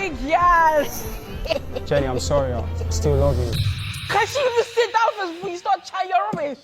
big yes. Jenny, I'm sorry, I still love you. Can she even sit down first before you start chatting your rubbish?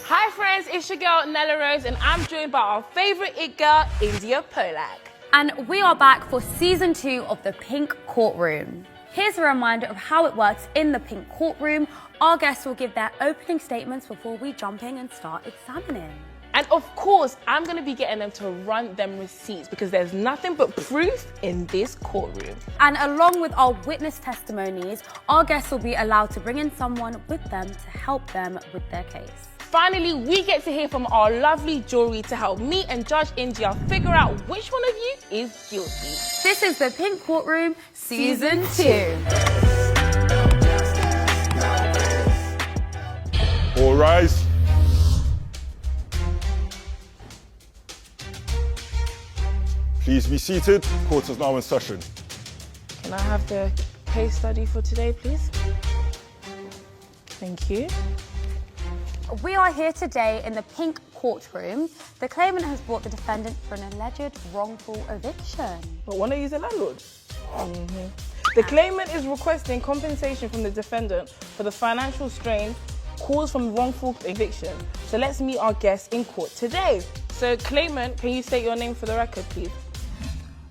Hi friends, it's your girl Nella Rose and I'm joined by our favourite it girl, India Polak. And we are back for season 2 of the Pink Courtroom. Here's a reminder of how it works in the Pink Courtroom. Our guests will give their opening statements before we jump in and start examining. And of course, I'm going to be getting them to run them receipts because there's nothing but proof in this courtroom. And along with our witness testimonies, our guests will be allowed to bring in someone with them to help them with their case. Finally, we get to hear from our lovely jury to help me and Judge India figure out which one of you is guilty. This is the Pink Courtroom Season 2. All rise. Please be seated. Court is now in session. Can I have the case study for today, please? Thank you. We are here today in the Pink Courtroom. The claimant has brought the defendant for an alleged wrongful eviction. But one of you is a landlord. The claimant is requesting compensation from the defendant for the financial strain caused from wrongful eviction. So let's meet our guests in court today. So claimant, can you state your name for the record, please?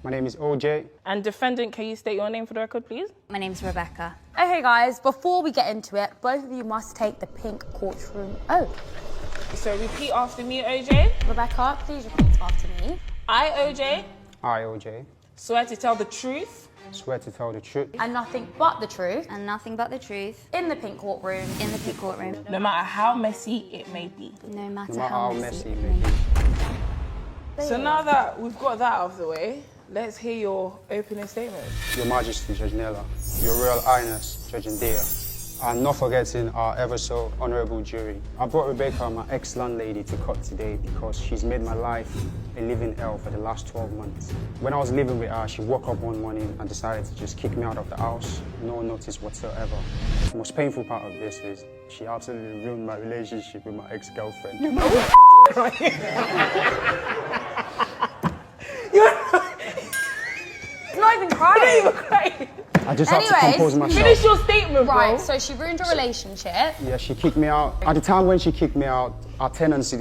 My name is OJ. And defendant, can you state your name for the record, please? My name's Rebecca. Okay guys, before we get into it, both of you must take the Pink Courtroom oath. So repeat after me, OJ. Rebecca, please repeat after me. I, OJ, I, OJ, swear to tell the truth swear to tell the truth And nothing but the truth And nothing but the truth in the Pink Courtroom. in the Pink Courtroom, no matter how messy it may be. no matter no matter how how messy messy it it may may be. be. So now that we've got that out of the way, let's hear your opening statement. Your Majesty, Judge Nella, Your Royal Highness, Judge India, and not forgetting our ever so honourable jury. I brought Rebecca, my ex-landlady, to court today because she's made my life a living hell for the last 12 months. When I was living with her, she woke up one morning and decided to just kick me out of the house, no notice whatsoever. The most painful part of this is she absolutely ruined my relationship with my ex-girlfriend. It's not even crying. Right. I just had to compose myself. Finish your statement, bro. Right, so she ruined your relationship. Yeah, she kicked me out. At the time when she kicked me out, the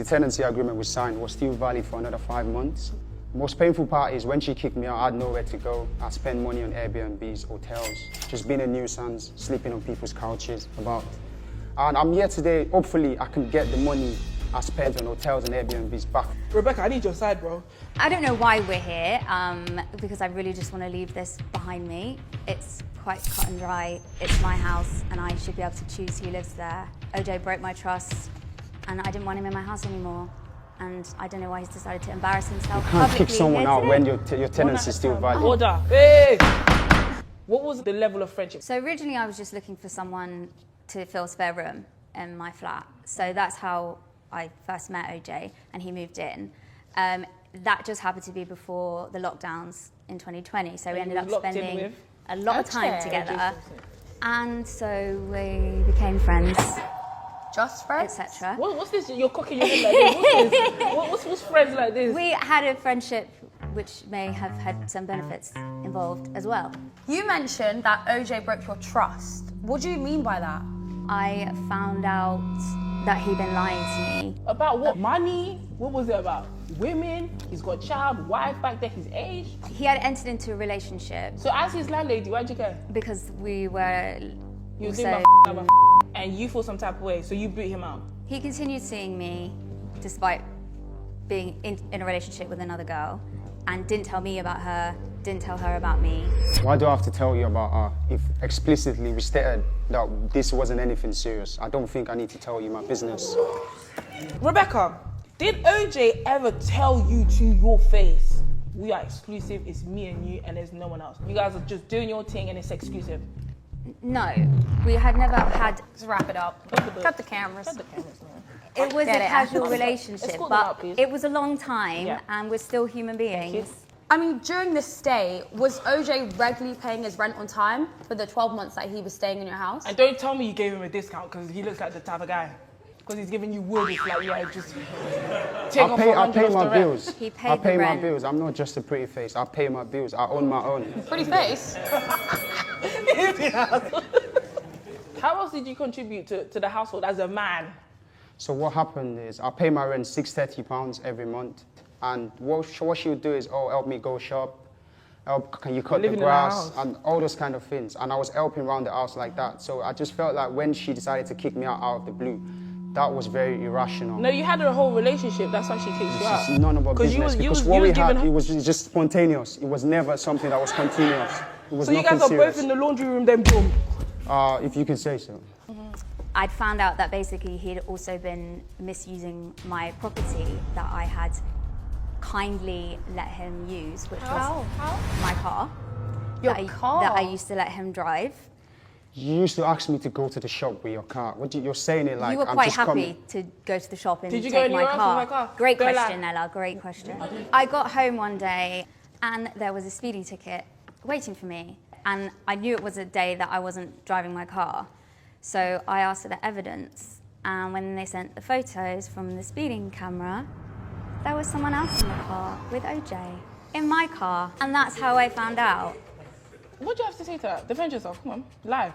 tenancy agreement we signed was still valid for another 5 months. The most painful part is when she kicked me out, I had nowhere to go. I spent money on Airbnbs, hotels, just being a nuisance, sleeping on people's couches. And I'm here today, hopefully I can get the money I spent on hotels and Airbnbs back. Rebecca, I need your side, bro. I don't know why we're here, because I really just want to leave this behind me. It's quite cut and dry. It's my house and I should be able to choose who lives there. OJ broke my trust and I didn't want him in my house anymore. And I don't know why he's decided to embarrass himself You can't publicly kick someone here out today. when your tenancy is still valid. Order. Hey! What was the level of friendship? So originally I was just looking for someone to fill a spare room in my flat. So that's how I first met OJ and he moved in. That just happened to be before the lockdowns in 2020. So we ended up locked in spending with? a lot of time Okay. together. And so we became friends, Just friends? etc. What's this? You're cocking your head like this. What's this? What's friends like this? We had a friendship which may have had some benefits involved as well. You mentioned that OJ broke your trust. What do you mean by that? I found out that he'd been lying to me. About what? Money? What was it about? Women? He's got a child, wife back there, his age. He had entered into a relationship So as his landlady, why'd you care? because we were You was also... doing my and you feel some type of way, so you boot him out. He continued seeing me despite being in a relationship with another girl and didn't tell me about her, didn't tell her about me. Why do I have to tell you about her if explicitly we stated that this wasn't anything serious? I don't think I need to tell you my business. Rebecca, did OJ ever tell you to your face, we are exclusive, it's me and you, and there's no one else? You guys are just doing your thing and it's exclusive. No, we had never had... Let's wrap it up. Cut the cameras. Cut the cameras, man. It was Get a it. casual relationship, Escort them but out, please. it was a long time Yeah. and we're still human beings. I mean, during this stay, was OJ regularly paying his rent on time for the 12 months that he was staying in your house? And don't tell me you gave him a discount because he looks like the type of guy. Because he's giving you wood. It's like, yeah, just take off I pay $100 my the rent. bills. He paid I pay the my rent. bills. I'm not just a pretty face. I pay my bills. I own my own. Pretty face. How else did you contribute to the household as a man? So what happened is I pay my rent £630 every month, and what she would do is, oh, help me go shop, can you cut the Living in a grass, house. and all those kind of things. And I was helping around the house like that. So I just felt like when she decided to kick me out of the blue, that was very irrational. No, you had a whole relationship. That's why she kicked you out. It's none of our business, because what we had, it was just spontaneous. It was never something that was continuous. It was So you nothing guys are serious. both in the laundry room, then boom. If you can say so. I'd found out that basically he'd also been misusing my property that I had kindly let him use, which was my car. Your car? That I used to let him drive. You used to ask me to go to the shop with your car. You're saying it like You were I'm quite just happy coming. to go to the shop and Did you go take my anywhere else car. with my car? Great Go question, lad. Ella, great question. I got home one day and there was a speeding ticket waiting for me. And I knew it was a day that I wasn't driving my car. So I asked for the evidence. And when they sent the photos from the speeding camera, there was someone else in the car with OJ in my car. And that's how I found out. What do you have to say to that? Defend yourself. Come on, lie.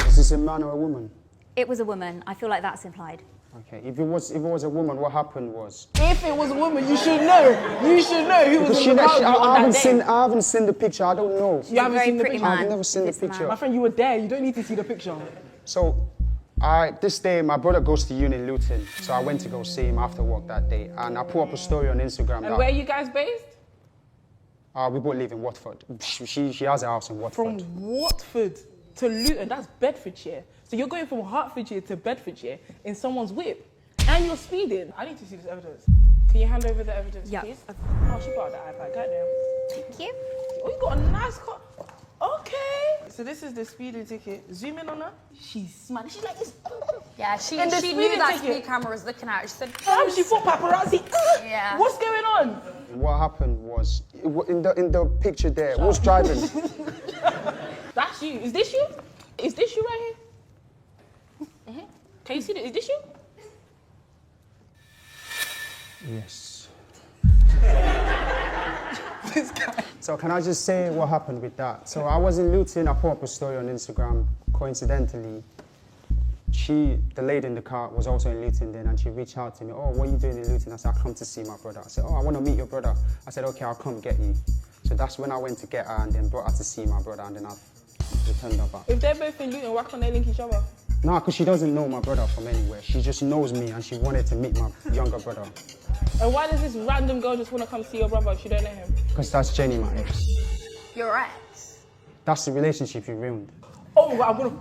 Is this a man or a woman? It was a woman. I feel like that's implied. Okay, if it was a woman, what happened was... If it was a woman, you should know. You should know who was Because in the car with you I on that day. haven't seen the picture, I don't know. You haven't very seen the pretty picture? man. I've never seen the This man. picture. My friend, you were there. You don't need to see the picture. So, this day, my brother goes to uni in Luton, so I went to go see him after work that day, and I put up a story on Instagram And that where are you guys based? we both live in Watford. She has a house in Watford. From Watford to Luton. That's Bedfordshire. So you're going from Hertfordshire to Bedfordshire in someone's whip. And you're speeding. I need to see this evidence. Can you hand over the evidence, Yeah. please? Oh, she got the iPad. Goddamn. Thank you. Oh, you got a nice car. Okay. So this is the speeding ticket. Zoom in on her. She's smiling. She's like this. Yeah, she And the knew speeding that ticket. speed camera was looking at her. She said, Damn, she thought paparazzi. Yeah. What's going on? What happened was, in the picture there, who was driving? That's you. Is this you? Is this you right here? Can you see this? Is this you? Yes. So can I just say what happened with that? So I was in Luton, I put up a story on Instagram. Coincidentally, the lady in the car was also in Luton then, and she reached out to me, oh, what are you doing in Luton? I said, I come to see my brother. I said, oh, I want to meet your brother. I said, okay, I'll come get you. So that's when I went to get her and then brought her to see my brother, and then I returned her back. If they're both in Luton, why can't they link each other? No, because she doesn't know my brother from anywhere. She just knows me, and she wanted to meet my younger brother. And why does this random girl just want to come see your brother if you don't know him? Because that's Jenny, my ex. your ex. That's the relationship you ruined. Oh my God, I'm gonna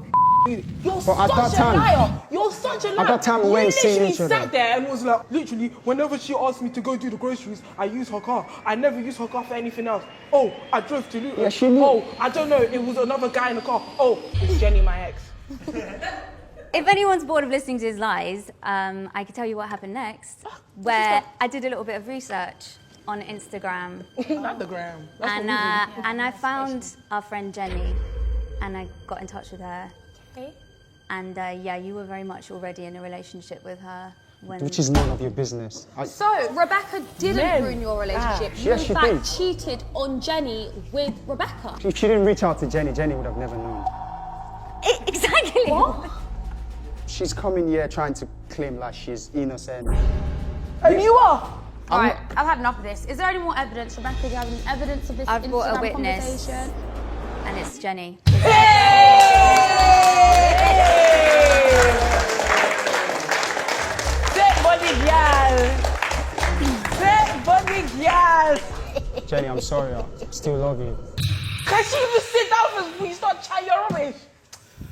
you. You're But at that such a time- liar. You're such a liar. At that time, we you weren't seeing literally each other. sat there and was like, literally, whenever she asked me to go do the groceries, I use her car. I never use her car for anything else. Oh, I drove to Luton. Yeah, she knew. Oh, I don't know, it was another guy in the car. Oh, it's Jenny, my ex. If anyone's bored of listening to his lies, I can tell you what happened next, where I did a little bit of research on Instagram, Not the gram. That's and what we do. and I found our friend Jenny, and I got in touch with her. Okay. And yeah, you were very much already in a relationship with her when. Which is none of your business. So, Rebecca didn't Men. ruin your relationship. You, Yes, in she fact, did. cheated on Jenny with Rebecca. If she didn't reach out to Jenny, Jenny would have never known. Exactly. What? She's coming here trying to claim like she's innocent. And you are. All right, I've had enough of this. Is there any more evidence, Rebecca? Do you have any evidence of this I've brought a Instagram witness. conversation? And it's Jenny. Set body girl. Set body girl. Jenny, I'm sorry. I still love you. Can she even sit down before you start chatting your rubbish?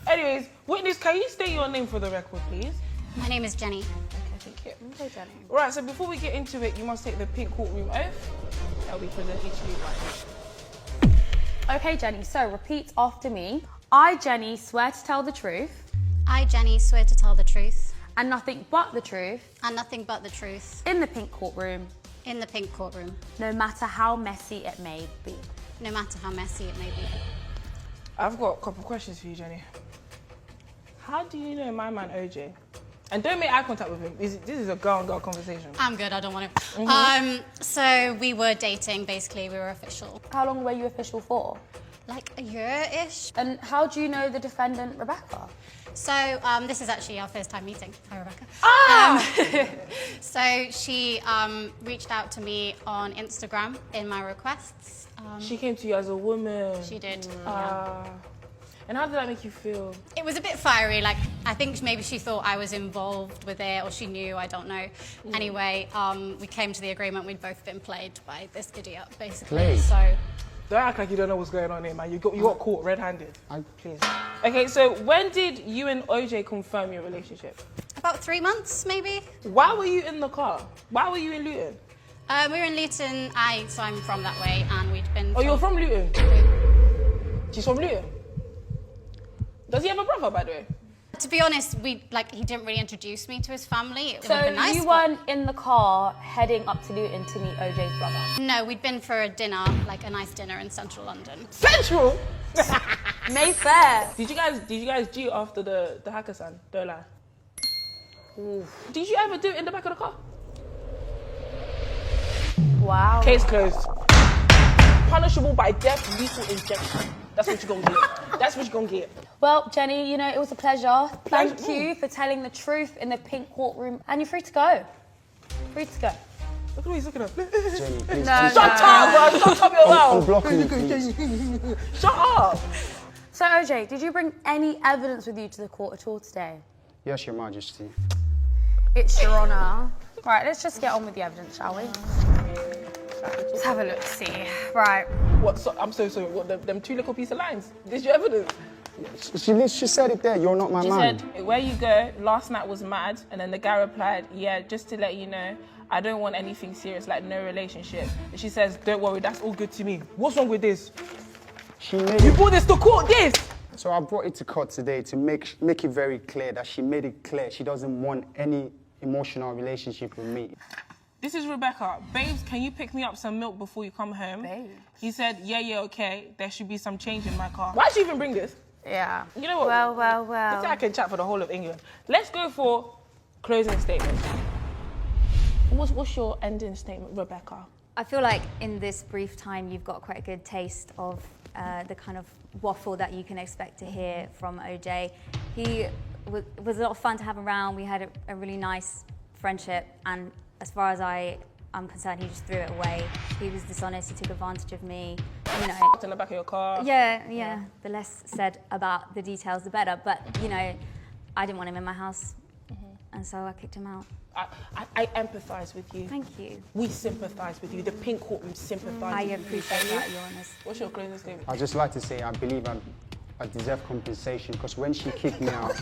Anyways, witness, can you state your name for the record, please? My name is Jenny. Thank you. Right, so before we get into it, you must take the pink courtroom oath that will be presented to you by. Okay, Jenny, so repeat after me. I, Jenny, swear to tell the truth I, Jenny, swear to tell the truth and nothing but the truth and nothing but the truth in the pink courtroom, in the pink courtroom, no matter how messy it may be. no matter how messy it may be. I've got a couple questions for you, Jenny. How do you know my man OJ? And don't make eye contact with him. This is a girl-on-girl conversation. I'm good, I don't want to. So we were dating, basically, we were official. How long were you official for? Like a year-ish. And how do you know the defendant, Rebecca? So this is actually our first time meeting. Hi, Rebecca. So she reached out to me on Instagram in my requests. She came to you as a woman. She did. And how did that make you feel? It was a bit fiery. Like, I think maybe she thought I was involved with it, or she knew, I don't know. Anyway, we came to the agreement we'd both been played by this idiot, basically. Played? So. Don't act like you don't know what's going on here, man. You got caught red-handed. Please. Okay, so when did you and OJ confirm your relationship? About 3 months, maybe. Why were you in the car? Why were you in Luton? We were in Luton, so I'm from that way, and we'd been... Oh, you're from Luton? She's from Luton? Does he have a brother, by the way? To be honest, he didn't really introduce me to his family. It So would've been nice, you but- weren't in the car heading up to Luton to meet OJ's brother? No, we'd been for a dinner, like a nice dinner in central London. Central? Mayfair. Did you guys G after the Hakkasan? Don't lie. Oof. Did you ever do it in the back of the car? Wow. Case closed. Punishable by death, lethal injection. That's what you're gonna get. That's what you're gonna get. Well, Jenny, you know, it was a pleasure. Thank you for telling the truth in the pink courtroom. And you're free to go. Free to go. Look at what he's looking at. Jenny, please. No, Shut up, bro. Shut up your mouth. Unblock me, please. Shut up. So, OJ, did you bring any evidence with you to the court at all today? Yes, Your Majesty. It's your honour. Right, let's just get on with the evidence, shall we? Let's have a look, see. Right. What? So, I'm so sorry. What? Them two little piece of lines. This your evidence. She said it there. You're not my She man. said, where you go, last night was mad. And then the guy replied, yeah, just to let you know, I don't want anything serious, like no relationship. And she says, don't worry, that's all good to me. What's wrong with this? She made You it. brought this to court, this! So I brought it to court today to make it very clear that she made it clear she doesn't want any emotional relationship with me. This is Rebecca. Babes, can you pick me up some milk before you come home? Babes. He said, yeah, okay. There should be some change in my car. Why'd you even bring this? Yeah. You know what? Well. I think I can chat for the whole of England. Let's go for closing statement. What's your ending statement, Rebecca? I feel like in this brief time, you've got quite a good taste of the kind of waffle that you can expect to hear from OJ. He was a lot of fun to have around. We had a really nice friendship, and as far as I'm concerned, he just threw it away. He was dishonest, he took advantage of me, you know. In the back of your car. Yeah. The less said about the details, the better. But, you know, I didn't want him in my house, and so I kicked him out. I empathise with you. Thank you. We sympathise with you. The pink courtroom sympathises I with you. appreciate that, Your Honours. What's your closing statement? I'd just like to say I believe I deserve compensation because when she kicked me out,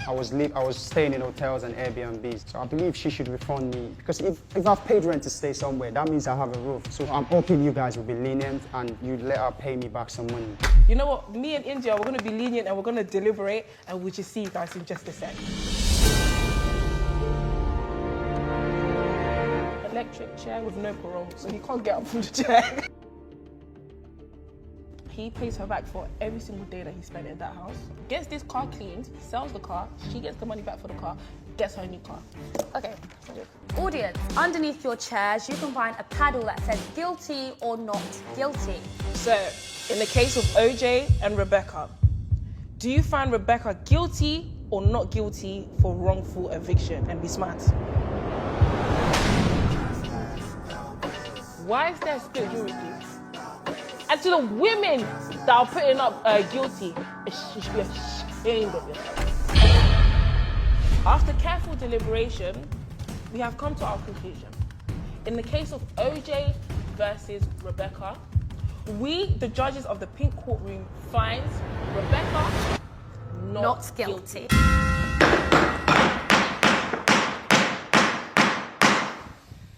I was staying in hotels and Airbnbs. So I believe she should refund me because if I've paid rent to stay somewhere, that means I have a roof. So I'm hoping you guys will be lenient and you let her pay me back some money. You know what? Me and India, we're going to be lenient and we're going to deliberate and we'll just see you guys in just a sec. Electric chair with no parole, so he can't get up from the chair. He pays her back for every single day that he spent in that house. Gets this car cleaned, sells the car, she gets the money back for the car, gets her a new car. Okay. Audience, underneath your chairs, you can find a paddle that says guilty or not guilty. So, in the case of OJ and Rebecca, do you find Rebecca guilty or not guilty for wrongful eviction? And be smart. Why is there a split jury, please? And to the women that are putting up guilty, you should be ashamed of yourself. After careful deliberation, we have come to our conclusion. In the case of OJ versus Rebecca, we, the judges of the pink courtroom, find Rebecca not guilty.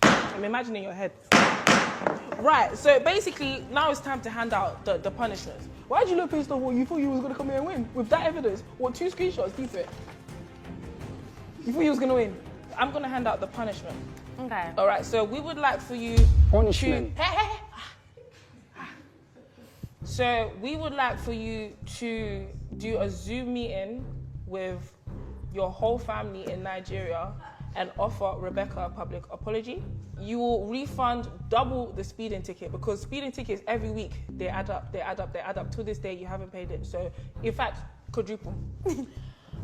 I'm imagining your head. Right, so basically, now it's time to hand out the punishments. Why did you look pissed off? What, you thought you was going to come here and win? With that evidence? What, 2 screenshots? Keep it. You thought you was going to win? I'm going to hand out the punishment. Okay. All right, so we would like for you Punishment. So we would like for you to do a Zoom meeting with your whole family in Nigeria and offer Rebecca a public apology. You will refund double the speeding ticket, because speeding tickets every week, they add up. To this day, you haven't paid it. So, in fact, quadruple.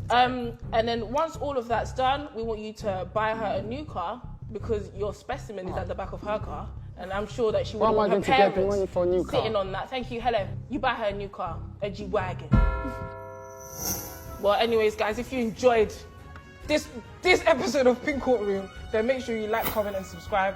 And then once all of that's done, we want you to buy her a new car, because your specimen is at the back of her car. And I'm sure that she would want her parents sitting on that. Thank you, Helen. You buy her a new car, a G-Wagon. Well, anyways, guys, if you enjoyed this episode of Pink Courtroom, then make sure you like, comment, and subscribe.